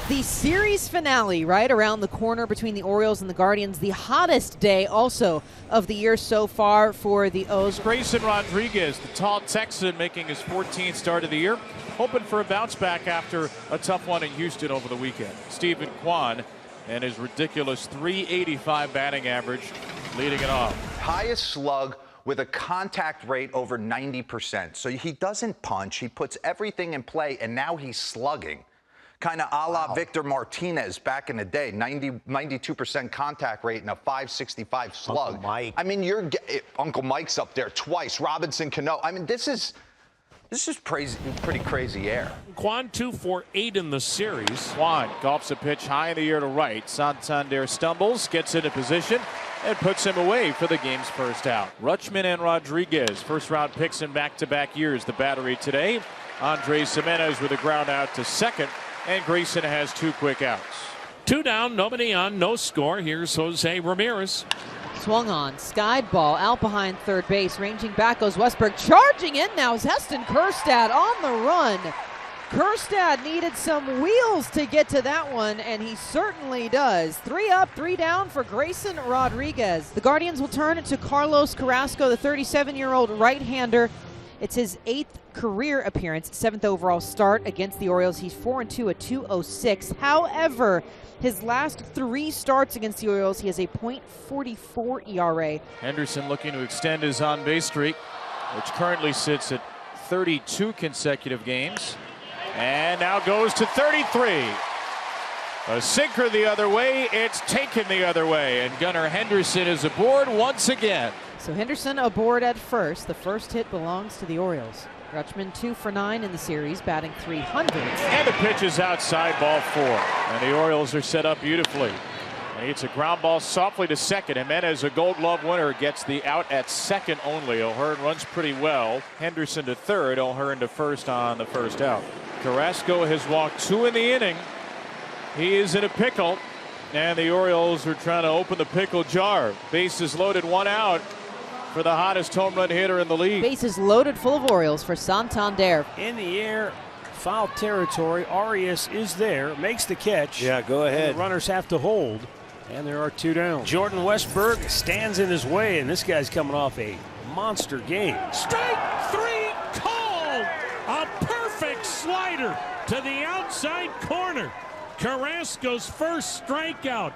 The series finale right around the corner between the Orioles and the Guardians. The hottest day also of the year so far for the O's. Grayson Rodriguez, the tall Texan, making his 14th start of the year, hoping for a bounce back after a tough one in Houston over the weekend. Stephen Kwan and his ridiculous .385 batting average leading it off. Highest slug with a contact rate over 90%. So he doesn't punch, he puts everything in play, and now he's slugging. Kind of a la Victor Martinez back in the day, 92% contact rate and a .565 slug. Uncle Mike. I mean, Uncle Mike's up there twice. Robinson Cano. I mean, this is crazy, pretty crazy air. Kwan 2 for 8 in the series. Kwan golfs a pitch high in the air to right. Santander stumbles, gets into position, and puts him away for the game's first out. Rutschman and Rodriguez, first round picks in back-to-back years. The battery today. Andres Gimenez with a ground out to second. And Grayson has 2 quick outs. 2 down, nobody on, no score. Here's Jose Ramirez. Swung on, skied ball out behind third base. Ranging back goes Westberg. Charging in now is Heston Kjerstad on the run. Kjerstad needed some wheels to get to that one, and he certainly does. 3 up, 3 down for Grayson Rodriguez. The Guardians will turn it to Carlos Carrasco, the 37-year-old right-hander. It's his 8th career appearance, 7th overall start against the Orioles. He's 4-2 at .206. However, his last 3 starts against the Orioles, he has a .44 ERA. Henderson looking to extend his on-base streak, which currently sits at 32 consecutive games. And now goes to 33. A sinker the other way, it's taken the other way, and Gunnar Henderson is aboard once again. So Henderson aboard at first. The first hit belongs to the Orioles. Rutschman 2 for 9 in the series, batting .300. And the pitch is outside, ball 4. And the Orioles are set up beautifully. And it's a ground ball softly to second. Jimenez, a Gold Glove winner, gets the out at second only. O'Hearn runs pretty well. Henderson to third, O'Hearn to first on the first out. Carrasco has walked 2 in the inning. He is in a pickle, and the Orioles are trying to open the pickle jar. Bases loaded, 1 out for the hottest home run hitter in the league. Bases loaded full of Orioles for Santander. In the air, foul territory. Arias is there, makes the catch. Yeah, go ahead. The runners have to hold, and there are 2 down. Jordan Westberg stands in his way, and this guy's coming off a monster game. Strike 3 called. A perfect slider to the outside corner. Carrasco's first strikeout,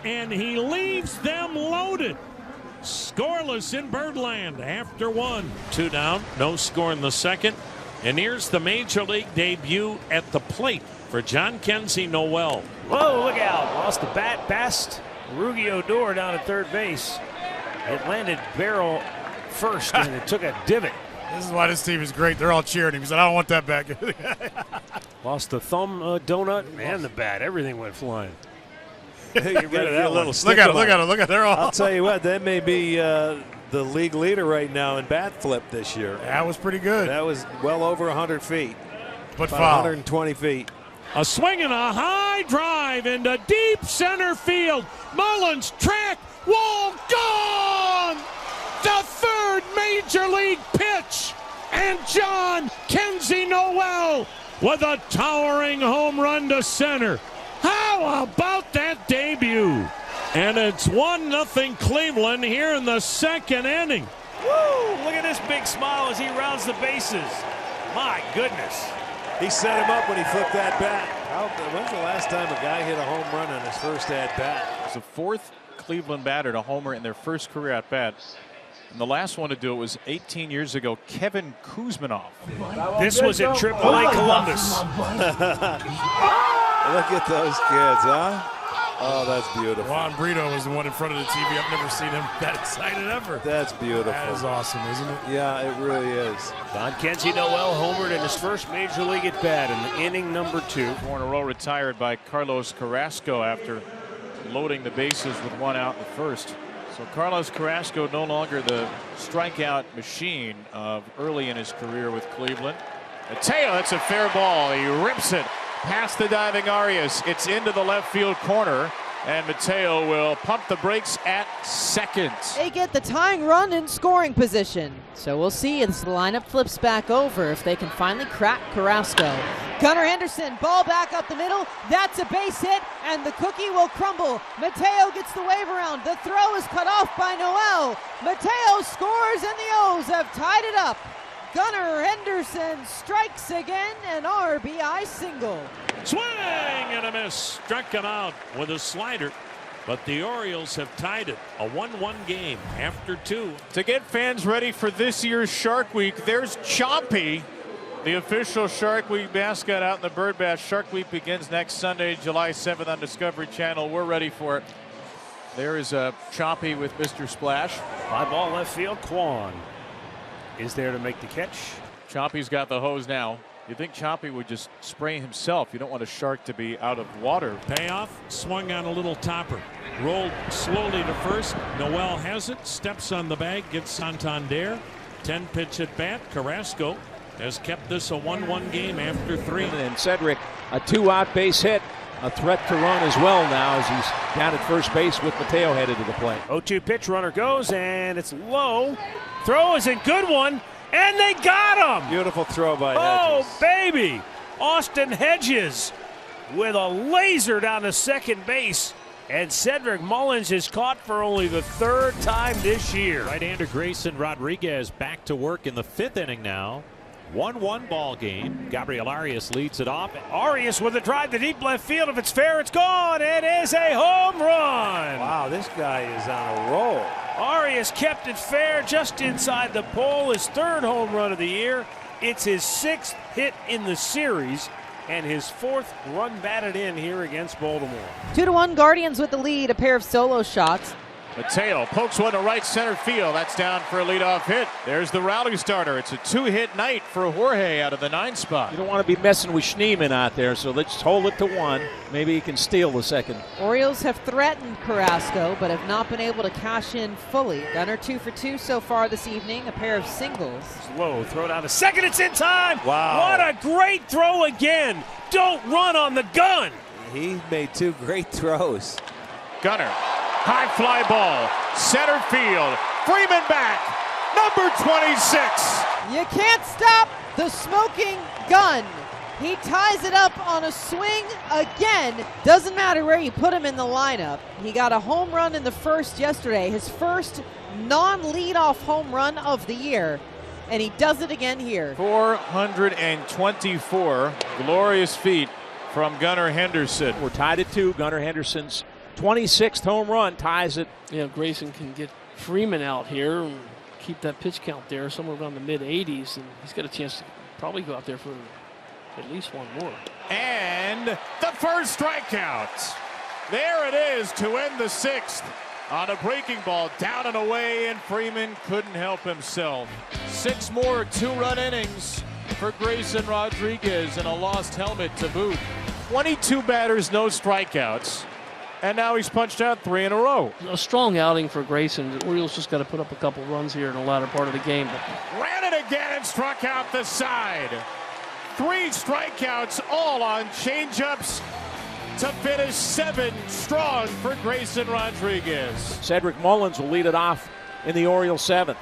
and he leaves them loaded. Scoreless in Birdland after 1. 2 down, no score in the second. And here's the Major League debut at the plate for Jhonkensy Noel. Whoa, look out. Lost the bat past Rugi Odor down at third base. It landed barrel first, and it took a divot. This is why this team is great. They're all cheering him. He said, I don't want that back. Lost the thumb donut and the bat. Everything went flying. Get rid of that little Look at it. Look at it. They're all. I'll tell you what, that may be the league leader right now in bat flip this year. That was pretty good. That was well over 100 feet. But about foul. 120 feet. A swing and a high drive into deep center field. Mullins track, wall, gone! The 3rd Major League pitch, and Jhonkensy Noel with a towering home run to center. How about that debut? And it's 1-0 Cleveland here in the 2nd inning. Woo! Look at this big smile as he rounds the bases. My goodness. He set him up when he flipped that bat. When's the last time a guy hit a home run on his first at-bat? It's the 4th Cleveland batter to homer in their first career at-bat. And the last one to do it was 18 years ago, Kevin Kuzminov. This was at AAA Columbus. Look at those kids, huh? Oh, that's beautiful. Juan Brito was the one in front of the TV. I've never seen him that excited ever. That's beautiful. That is awesome, isn't it? Yeah, it really is. Jhonkensy Noel homered in his first Major League at-bat in inning number 2. 4 in a row retired by Carlos Carrasco after loading the bases with 1 out in the first. So Carlos Carrasco no longer the strikeout machine of early in his career with Cleveland. Mateo, that's a fair ball. He rips it past the diving Arias. It's into the left field corner. And Mateo will pump the brakes at second. They get the tying run in scoring position. So we'll see as the lineup flips back over if they can finally crack Carrasco. Gunnar Henderson, ball back up the middle. That's a base hit, and the cookie will crumble. Mateo gets the wave around. The throw is cut off by Noel. Mateo scores, and the O's have tied it up. Gunnar Henderson strikes again, an RBI single. Swing and a miss. Struck him out with a slider. But the Orioles have tied it. A 1-1 game after 2. To get fans ready for this year's Shark Week, there's Chompy, the official Shark Week mascot out in the Bird Bath. Shark Week begins next Sunday, July 7th on Discovery Channel. We're ready for it. There is Chompy with Mr. Splash. Fly ball left field. Kwon is there to make the catch. Chompy's got the hose now. You think Chompy would just spray himself. You don't want a shark to be out of water. Payoff, swung on a little topper. Rolled slowly to first. Noel has it, steps on the bag, gets Santander. 10 pitch at bat. Carrasco has kept this a 1-1 game after 3. And Cedric, a 2-out base hit. A threat to run as well now as he's down at first base with Mateo headed to the plate. 0-2 pitch, runner goes, and it's low. Throw is a good one, and they got him! Beautiful throw by Hedges. Hedges. Oh, baby! Austin Hedges with a laser down to second base. And Cedric Mullins is caught for only the 3rd time this year. Right-hander Grayson Rodriguez back to work in the 5th inning now. 1-1 ball game. Gabriel Arias leads it off. Arias with a drive to deep left field. If it's fair, it's gone. It is a home run. Wow, this guy is on a roll. Arias kept it fair just inside the pole. His 3rd home run of the year. It's his 6th hit in the series and his 4th run batted in here against Baltimore. 2-1 Guardians with the lead. A pair of solo shots. Mateo pokes one to right center field. That's down for a leadoff hit. There's the rally starter. It's a 2-hit night for Jorge out of the 9 spot. You don't want to be messing with Schneeman out there, so let's hold it to 1. Maybe he can steal the second. Orioles have threatened Carrasco, but have not been able to cash in fully. Gunnar 2 for 2 so far this evening. A pair of singles. Low throw down to second. It's in time. Wow. What a great throw again. Don't run on the gun. He made 2 great throws. Gunnar. High fly ball, center field, Freeman back, number 26. You can't stop the smoking gun. He ties it up on a swing again. Doesn't matter where you put him in the lineup. He got a home run in the 1st yesterday, his first non-leadoff home run of the year, and he does it again here. 424 glorious feet from Gunnar Henderson. We're tied at 2. Gunnar Henderson's 26th home run ties it. Yeah, Grayson can get Freeman out here and keep that pitch count there somewhere around the mid-80s, and he's got a chance to probably go out there for at least 1 more. And the first strikeout. There it is to end the 6th on a breaking ball, down and away, and Freeman couldn't help himself. 6 more 2-run innings for Grayson Rodriguez and a lost helmet to boot. 22 batters, no strikeouts. And now he's punched out 3 in a row. A strong outing for Grayson. The Orioles just got to put up a couple runs here in the latter part of the game. But ran it again and struck out the side. 3 strikeouts, all on changeups to finish 7 strong for Grayson Rodriguez. Cedric Mullins will lead it off in the Orioles 7th.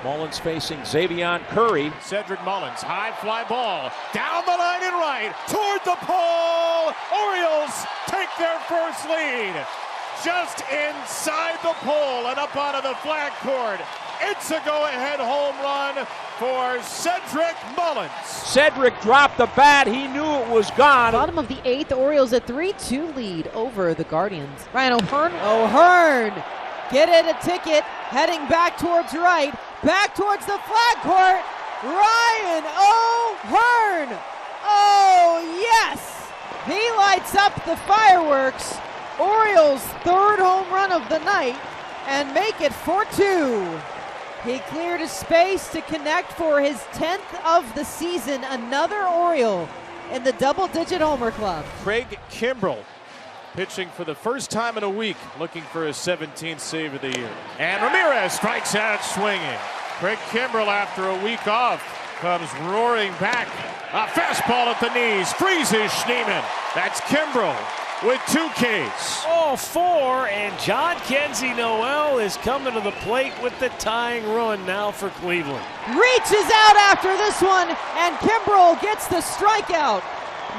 Mullins facing Xavier Curry. Cedric Mullins, high fly ball, down the line and right, toward the pole. Orioles take their first lead. Just inside the pole and up onto the flag court. It's a go-ahead home run for Cedric Mullins. Cedric dropped the bat. He knew it was gone. Bottom of the 8th, Orioles a 3-2 lead over the Guardians. Ryan O'Hearn. Get it a ticket, heading back towards right, back towards the flag court. Ryan O'Hearn. Oh, yes. He lights up the fireworks. Orioles' 3rd home run of the night and make it 4-2. He cleared his space to connect for his 10th of the season. Another Oriole in the double-digit homer club. Craig Kimbrell pitching for the first time in a week, looking for his 17th save of the year. And Ramirez strikes out swinging. Craig Kimbrell, after a week off, comes roaring back. A fastball at the knees, freezes Schneeman. That's Kimbrell. with 2 Ks. All 4, and John Kenzie Noel is coming to the plate with the tying run now for Cleveland. Reaches out after this one, and Kimbrel gets the strikeout.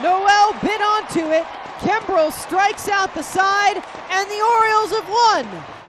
Noel bit onto it. Kimbrel strikes out the side, and the Orioles have won.